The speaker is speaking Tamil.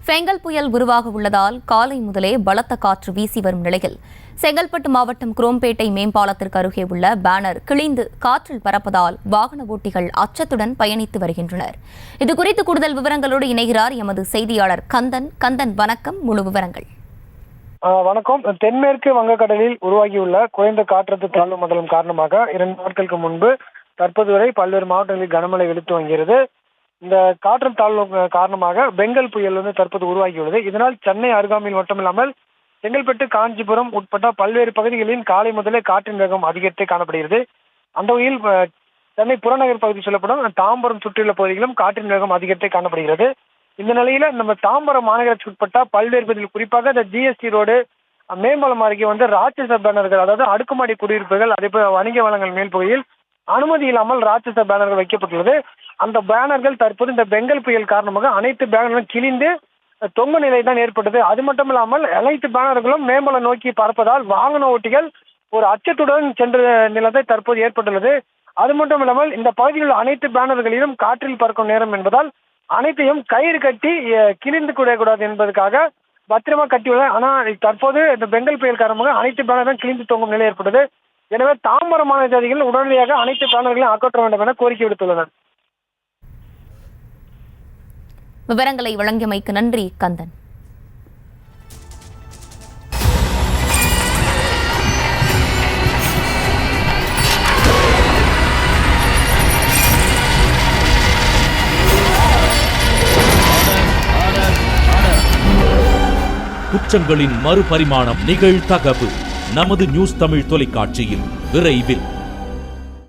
ஃபெங்கல் புயல் உருவாக உள்ளதால் காலை முதலே பலத்த காற்று வீசி வரும் நிலையில் செங்கல்பட்டு மாவட்டம் குரோம்பேட்டை மேம்பாலத்திற்கு அருகே உள்ள பேனர் கிழிந்து காற்றில் பறப்பதால் வாகன ஓட்டிகள் அச்சத்துடன் பயணித்து வருகின்றனர். இதுகுறித்து கூடுதல் விவரங்களோடு இணைகிறார் எமது செய்தியாளர் கந்தன். கந்தன், வணக்கம். முழு விவரங்கள். வணக்கம். தென்மேற்கு வங்கக்கடலில் உருவாகியுள்ள குறைந்த காற்றழுத்த தாழ்வு மண்டலம் காரணமாக 2 நாட்களுக்கு முன்பு தற்போது வரை பல்வேறு மாவட்டங்களில் கனமழை வெளுத்து வருகிறது. இந்த காற்றழுத்த தாழ்வு காரணமாக பெங்கல் புயல் தற்போது உருவாகியுள்ளது. இதனால் சென்னை அருகாமையில் மட்டுமில்லாமல் செங்கல்பட்டு, காஞ்சிபுரம் உட்பட்ட பல்வேறு பகுதிகளில் காலை முதலே காற்றின் வேகம் அதிகரித்தே காணப்படுகிறது. அந்த வகையில் சென்னை புறநகர் பகுதி சொல்லப்படும் தாம்பரம் சுற்றியுள்ள பகுதிகளிலும் காற்றின் வேகம் அதிகரித்தே காணப்படுகிறது. இந்த நிலையில நம்ம தாம்பரம் மாநகராட்சி உட்பட்ட பல்வேறு பகுதிகள், குறிப்பாக இந்த ஜிஎஸ்டி ரோடு மேம்பாலம் அருகே ராட்சச பேனர்கள், அதாவது அடுக்குமாடி குடியிருப்புகள், அதேபோல் வணிக வளங்கள் மேல் பகுதியில் அனுமதி இல்லாமல் ராட்சச பேனர்கள் வைக்கப்பட்டுள்ளது. அந்த பேனர்கள் தற்போது இந்த பெங்கல் புயல் காரணமாக அனைத்து பேனர்களும் கிழிந்து தொங்கு நிலை தான் ஏற்பட்டது. அது மட்டும் இல்லாமல் அனைத்து பேனர்களும் மேம்பாலம் நோக்கி பறப்பதால் வாகன ஓட்டிகள் ஒரு அச்சத்துடன் சென்ற நிலை தற்போது ஏற்பட்டுள்ளது. அது மட்டும் இல்லாமல் இந்த பகுதியில் உள்ள அனைத்து பேனர்களிலும் காற்றில் பறக்கும் நேரம் என்பதால் அனைத்தையும் கயிறு கட்டி கிழிந்து கூடக்கூடாது என்பதற்காக பத்திரமா கட்டியுள்ளது. ஆனால் தற்போது இந்த பெங்கல் புயல் காரணமாக அனைத்து பேனர்களும் கிழிந்து தொங்கும் நிலை ஏற்பட்டது. எனவே தாம்பரம் மாநகர அதிகாரிகள் உடனடியாக அனைத்து பேனர்களையும் அகற்ற வேண்டும் என கோரிக்கை விடுத்துள்ளனர். விவரங்களை வழங்கியமைக்கு நன்றி, கந்தன். குற்றங்களின் மறுபரிமாணம் நிகழ்தகவு நமது நியூஸ் தமிழ் தொலைக்காட்சியில் விரைவில்.